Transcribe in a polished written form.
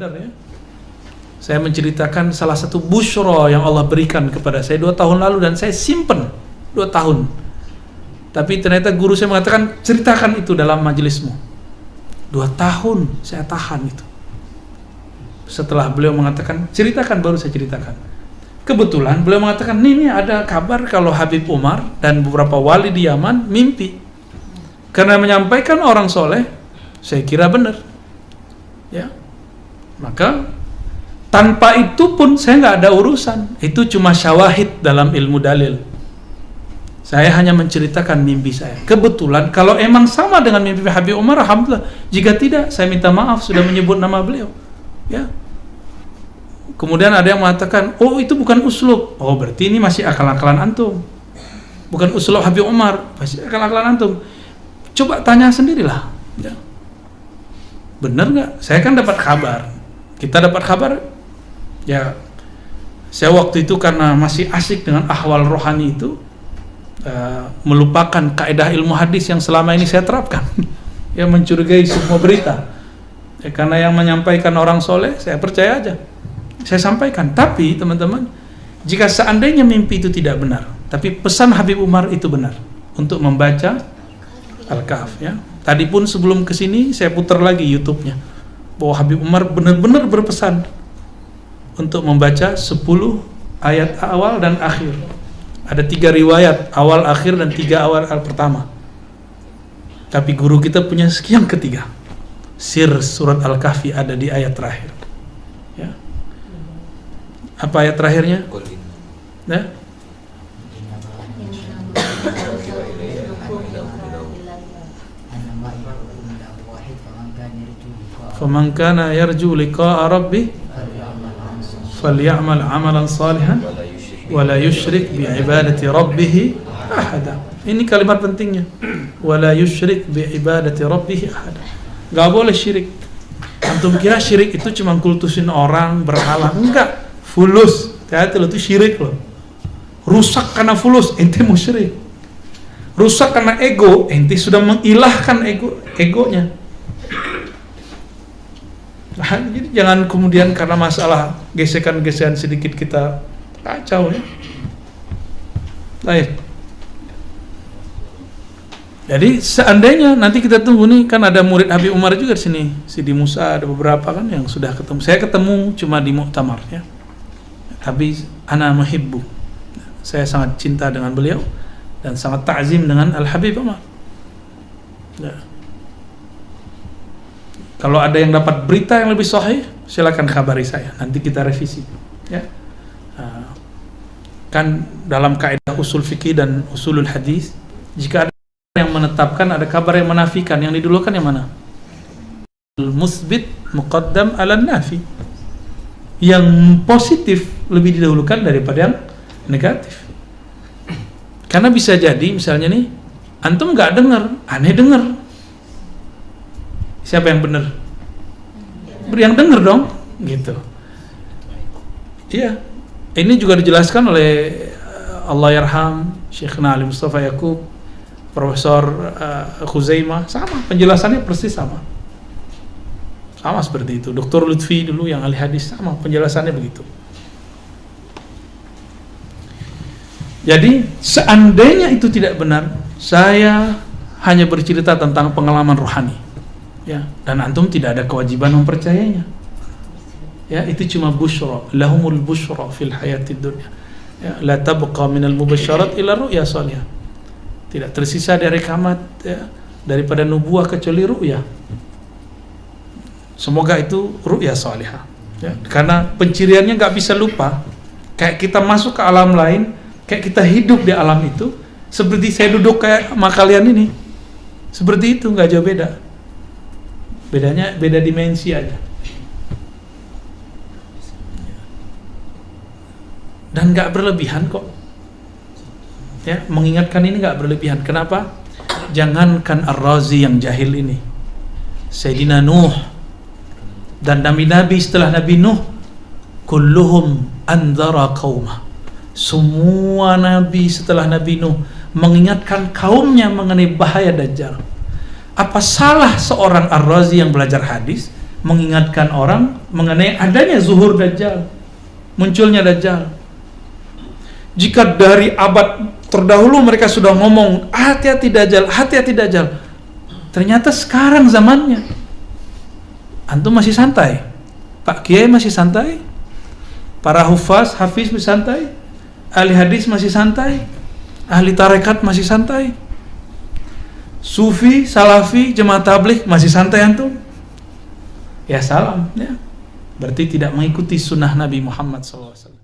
Badar ya. Saya menceritakan salah satu busyra yang Allah berikan kepada saya 2 tahun lalu dan saya simpen 2 tahun. Tapi ternyata guru saya mengatakan, ceritakan itu dalam majelismu. 2 tahun saya tahan itu. Setelah beliau mengatakan, ceritakan, baru saya ceritakan. Kebetulan beliau mengatakan, ini ada kabar kalau Habib Umar dan beberapa wali di Yaman mimpi. Karena menyampaikan orang soleh, saya kira benar. Ya, maka tanpa itu pun saya nggak ada urusan. Itu cuma syawahid dalam ilmu dalil. Saya hanya menceritakan mimpi saya. Kebetulan kalau emang sama dengan mimpi Habib Umar, alhamdulillah. Jika tidak, saya minta maaf sudah menyebut nama beliau. Ya. Kemudian ada yang mengatakan, oh itu bukan uslub. Oh berarti ini masih akal-akalan antum. Bukan uslub Habib Umar, masih akal-akalan antum. Coba tanya sendirilah. Ya. Benar nggak? Saya kan dapat kabar. Kita dapat kabar. Ya, saya waktu itu karena masih asik dengan ahwal rohani itu, melupakan kaidah ilmu hadis yang selama ini saya terapkan. Ya, mencurigai semua berita. Ya, karena yang menyampaikan orang soleh, saya percaya aja. Saya sampaikan. Tapi teman-teman, jika seandainya mimpi itu tidak benar, tapi pesan Habib Umar itu benar untuk membaca Al-Kahf. Ya. Tadi pun sebelum kesini saya putar lagi YouTube-nya bahwa Habib Umar benar-benar berpesan untuk membaca 10 ayat awal dan akhir. Ada 3 riwayat, awal, akhir, dan 3 awal pertama. Tapi guru kita punya yang ketiga. Sir surat Al-Kahfi ada di ayat terakhir. Ya. Apa ayat terakhirnya? Ya. Faman kana yarju liqa'a rabbih falyamal 'amalan salihan wa la yusyrik bi ibadati rabbih ahada. Ini kalimat pentingnya. Wa la yusyrik bi ibadati rabbih ahada. Enggak boleh syirik. Antum kira syirik itu cuma kultusin orang, berhala? Enggak. Fulus. Hati-hati lo, itu syirik lo. Rusak karena fulus, ente musyrik. Rusak karena ego, ente sudah mengilahkan egonya. Nah, jadi jangan kemudian karena masalah gesekan-gesekan sedikit kita kacau ya. Baik. Jadi seandainya nanti kita tunggu nih, kan ada murid Habib Umar juga di sini, Sidi Musa, ada beberapa kan yang sudah ketemu. Saya ketemu cuma di muktamar ya. Tapi ana muhibbu. Saya sangat cinta dengan beliau dan sangat ta'zim dengan Al-Habib Umar. Ya. Kalau ada yang dapat berita yang lebih sahih, silakan kabari saya. Nanti kita revisi. Ya. Kan dalam kaidah usul fikih dan usulul hadis, jika ada yang menetapkan, ada kabar yang menafikan, yang didulukan yang mana? Al-musbit muqaddam ala nafi. Yang positif lebih didahulukan daripada yang negatif. Karena bisa jadi misalnya nih, antum nggak dengar, aneh dengar. Siapa yang benar? Yang dengar dong, gitu. Iya. Ini juga dijelaskan oleh Allahyarham Syekhna Ali Mustafa Yaqub, Profesor Khuzaimah, sama penjelasannya persis sama seperti itu. Dr. Lutfi dulu yang ahli hadis, sama penjelasannya begitu. Jadi seandainya itu tidak benar, saya hanya bercerita tentang pengalaman rohani, ya, dan antum tidak ada kewajiban mempercayainya. Ya, itu cuma busyra, lahumul busyra fil hayatid dunya. Ya, la tabqa minal mubasyarat ila ru'ya salihah. Tidak tersisa dari kamat, ya, daripada nubuah kecuali ru'ya. Semoga itu ru'ya salihah. Ya, karena penciriannya nggak bisa lupa. Kayak kita masuk ke alam lain, kayak kita hidup di alam itu, seperti saya duduk kayak sama kalian ini. Seperti itu, nggak jauh beda. Bedanya beda dimensi aja. Dan nggak berlebihan kok. Ya, mengingatkan ini nggak berlebihan. Kenapa? Jangankan Ar-Razi yang jahil ini, Sayyidina Nuh dan nabi-nabi setelah Nabi Nuh, kulluhum anzara qaumah. Semua nabi setelah Nabi Nuh mengingatkan kaumnya mengenai bahaya Dajjal. Apa salah seorang Ar-Razi yang belajar hadis mengingatkan orang mengenai adanya zuhur Dajjal, munculnya Dajjal. Jika dari abad terdahulu mereka sudah ngomong hati-hati Dajjal, hati-hati Dajjal, ternyata sekarang zamannya. Antum masih santai, Pak Kiai masih santai, para hafiz masih santai, ahli hadis masih santai, ahli tarekat masih santai, sufi, salafi, jemaah tabligh masih santai antum. Ya salam, ya. Berarti tidak mengikuti sunnah Nabi Muhammad SAW.